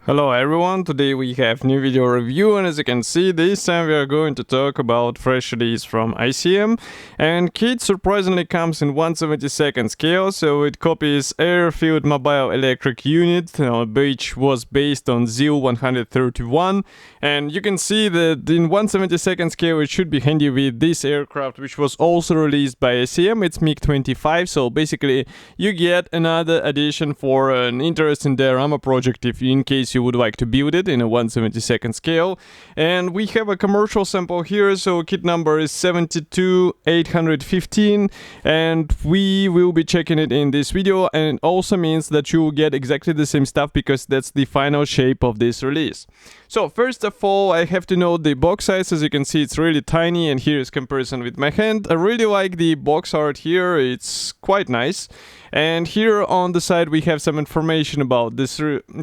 Hello everyone, today we have new video review, and as you can see, this time we are going to talk about fresh release from ICM. And kit surprisingly comes in 1/72 scale, so it copies air-filled mobile electric unit, which was based on ZiL-131. And you can see that in 1/72 scale it should be handy with this aircraft, which was also released by ICM. It's MiG-25, so basically you get another addition for an interesting diorama project if in case you would like to build it in a 1/72 scale. And we have a commercial sample here, so kit number is 72815, and we will be checking it in this video, and it also means that you will get exactly the same stuff because that's the final shape of this release. So first of all, I have to note the box size. As you can see, it's really tiny, and here is comparison with my hand. I really like the box art here, it's quite nice. And here on the side we have some information about this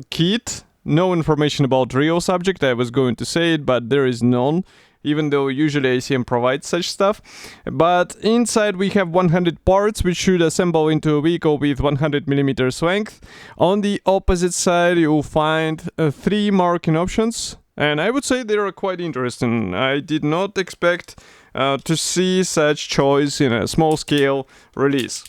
kit. No information about real subject, I was going to say it, but there is none, even though usually ICM provides such stuff. But inside we have 100 parts, which should assemble into a vehicle with 100mm length. On the opposite side you'll find 3 marking options, and I would say they are quite interesting. I did not expect to see such choice in a small scale release.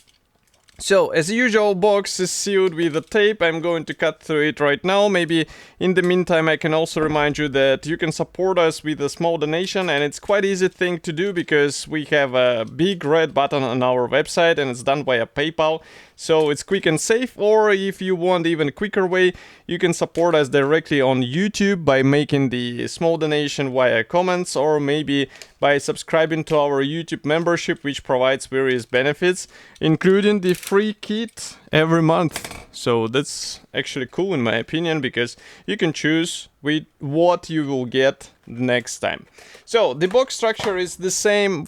So, as usual, box is sealed with a tape. I'm going to cut through it right now. Maybe in the meantime I can also remind you that you can support us with a small donation, and it's quite easy thing to do because we have a big red button on our website and it's done via PayPal. So it's quick and safe, or if you want even a quicker way, you can support us directly on YouTube by making the small donation via comments, or maybe by subscribing to our YouTube membership, which provides various benefits, including the free kit every month. So that's actually cool in my opinion, because you can choose with what you will get next time. So the box structure is the same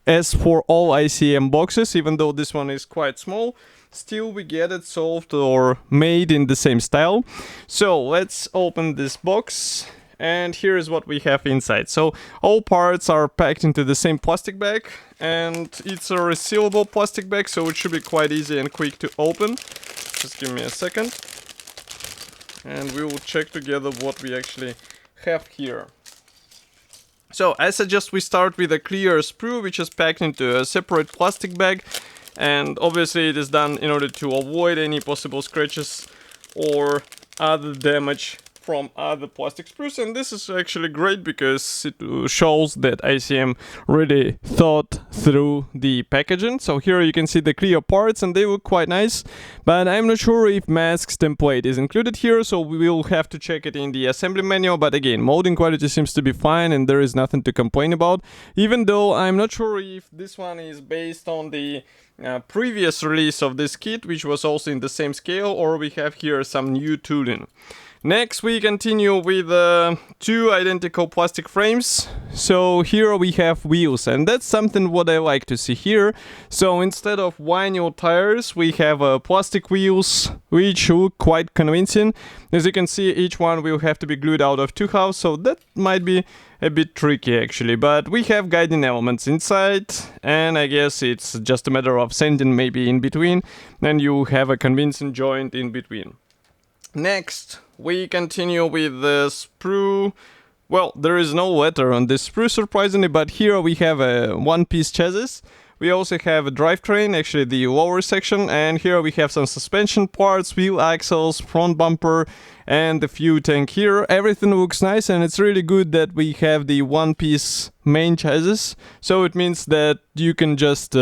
as for all ICM boxes, even though this one is quite small. Still we get it solved or made in the same style. So let's open this box, and here is what we have inside. So all parts are packed into the same plastic bag, and it's a resealable plastic bag, so it should be quite easy and quick to open. Just give me a second and we will check together what we actually have here. So I suggest we start with a clear sprue, which is packed into a separate plastic bag, and obviously it is done in order to avoid any possible scratches or other damage from other plastic sprues. And this is actually great because it shows that ICM really thought through the packaging. So here you can see the clear parts and they look quite nice, but I'm not sure if masks template is included here, so we will have to check it in the assembly manual. But again, molding quality seems to be fine and there is nothing to complain about, even though I'm not sure if this one is based on the previous release of this kit, which was also in the same scale, or we have here some new tooling. Next we continue with 2 identical plastic frames. So here we have wheels, and that's something what I like to see here. So instead of vinyl tires we have plastic wheels, which look quite convincing. As you can see, each one will have to be glued out of 2 halves, so that might be a bit tricky actually, but we have guiding elements inside, and I guess it's just a matter of sanding maybe in between, and you have a convincing joint in between. Next, we continue with the sprue. Well, there is no letter on this sprue surprisingly, but here we have a one-piece chassis. We also have a drivetrain, actually the lower section, and here we have some suspension parts, wheel axles, front bumper, and the fuel tank here. Everything looks nice, and it's really good that we have the one-piece main chassis, so it means that you can just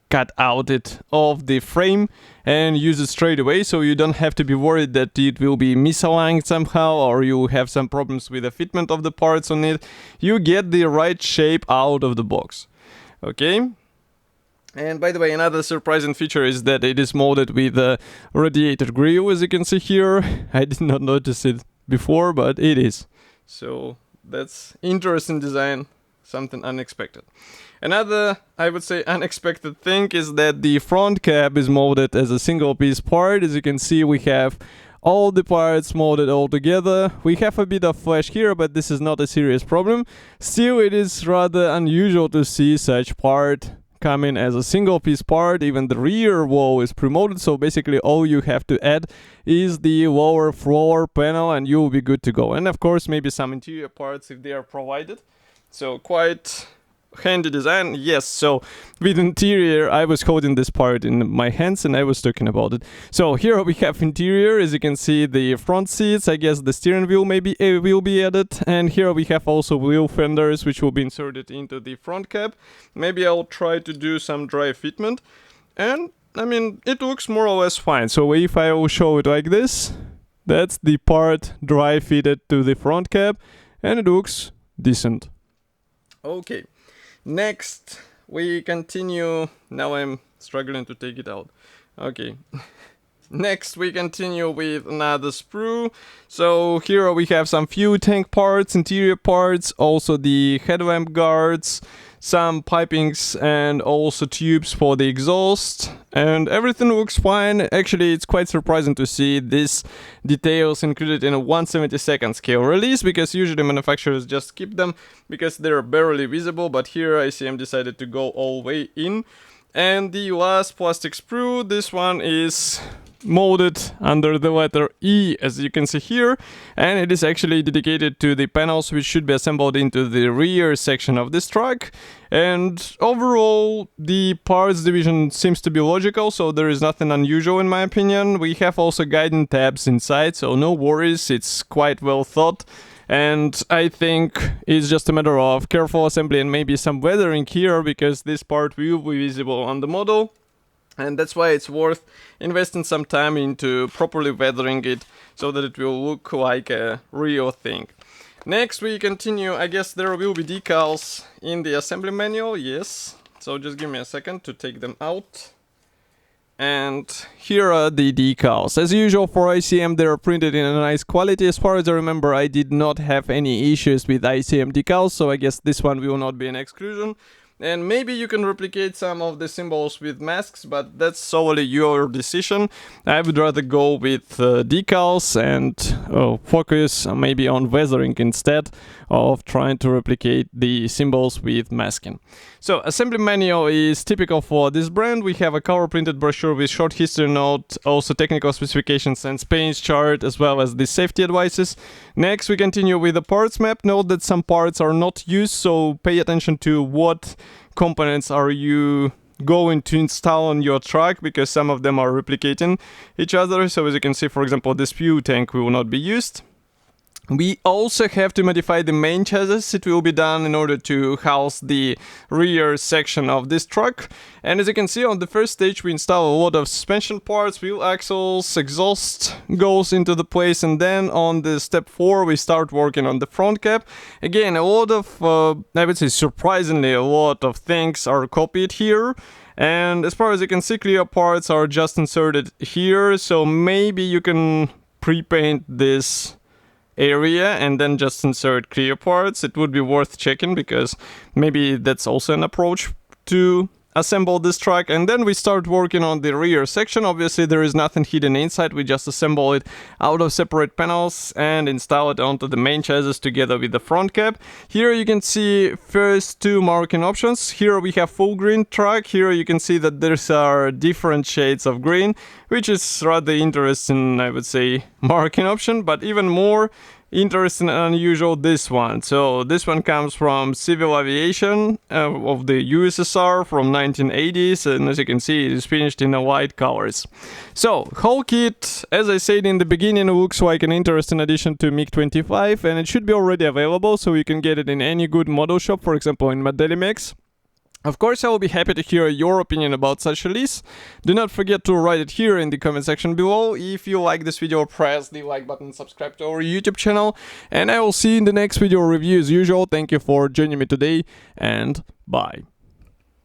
cut out it of the frame and use it straight away, so you don't have to be worried that it will be misaligned somehow or you have some problems with the fitment of the parts on it. You get the right shape out of the box. Okay. And by the way, another surprising feature is that it is molded with a radiator grille, as you can see here. I did not notice it before, but it is. So that's interesting design, something unexpected. Another, I would say, unexpected thing is that the front cap is molded as a single piece part. As you can see, we have all the parts molded all together. We have a bit of flash here, but this is not a serious problem. Still, it is rather unusual to see such part coming as a single piece part. Even the rear wall is pre-molded, so basically all you have to add is the lower floor panel and you'll be good to go. And of course maybe some interior parts if they are provided. So quite handy design. Yes, so with interior I was holding this part in my hands and I was talking about it. So here we have interior. As you can see, the front seats, I guess the steering wheel maybe will be added, and here we have also wheel fenders which will be inserted into the front cab. Maybe I'll try to do some dry fitment, and I mean it looks more or less fine. So if I will show it like this, that's the part dry fitted to the front cab and it looks decent. Okay. Next, we continue. Now I'm struggling to take it out. Okay. Next, we continue with another sprue. So here we have some fuel tank parts, interior parts, also the headlamp guards, some pipings and also tubes for the exhaust, and everything looks fine. Actually, it's quite surprising to see these details included in a 1/72nd scale release, because usually manufacturers just keep them because they're barely visible, but here ICM decided to go all the way in. And the last plastic sprue, this one is molded under the letter E, as you can see here, and it is actually dedicated to the panels which should be assembled into the rear section of this truck. And overall the parts division seems to be logical, so there is nothing unusual in my opinion. We have also guiding tabs inside, so no worries, it's quite well thought. And I think it's just a matter of careful assembly and maybe some weathering here, because this part will be visible on the model. And that's why it's worth investing some time into properly weathering it so that it will look like a real thing. Next we continue. I guess there will be decals in the assembly manual, yes. So just give me a second to take them out. And here are the decals. As usual for ICM, they are printed in a nice quality. As far as I remember, I did not have any issues with ICM decals, so I guess this one will not be an exclusion. And maybe you can replicate some of the symbols with masks, but that's solely your decision. I would rather go with decals and focus maybe on weathering instead of trying to replicate the symbols with masking. So assembly manual is typical for this brand. We have a color printed brochure with short history note, also technical specifications and Spain's chart, as well as the safety advices. Next we continue with the parts map. Note that some parts are not used, so pay attention to what components are you going to install on your truck, because some of them are replicating each other. So as you can see, for example, this fuel tank will not be used. We also have to modify the main chassis. It will be done in order to house the rear section of this truck. And as you can see, on the first stage we install a lot of suspension parts, wheel axles, exhaust goes into the place, and then on the step 4 we start working on the front cap. Again, a lot of, I would say surprisingly, a lot of things are copied here. And as far as you can see, clear parts are just inserted here, so maybe you can pre-paint this area and then just insert clear parts. It would be worth checking, because maybe that's also an approach to assemble this truck. And then we start working on the rear section. Obviously there is nothing hidden inside, we just assemble it out of separate panels and install it onto the main chassis together with the front cap. Here you can see first 2 marking options. Here we have full green truck. Here you can see that there are different shades of green, which is rather interesting, I would say, marking option. But even more interesting and unusual, this one. So this one comes from civil aviation of the USSR from 1980s, and as you can see it is finished in the white colors. So whole kit, as I said in the beginning, looks like an interesting addition to MiG-25, and it should be already available, so you can get it in any good model shop, for example in Modelimex. Of course, I will be happy to hear your opinion about such a release. Do not forget to write it here in the comment section below. If you like this video, press the like button, subscribe to our YouTube channel, and I will see you in the next video review as usual. Thank you for joining me today, and bye.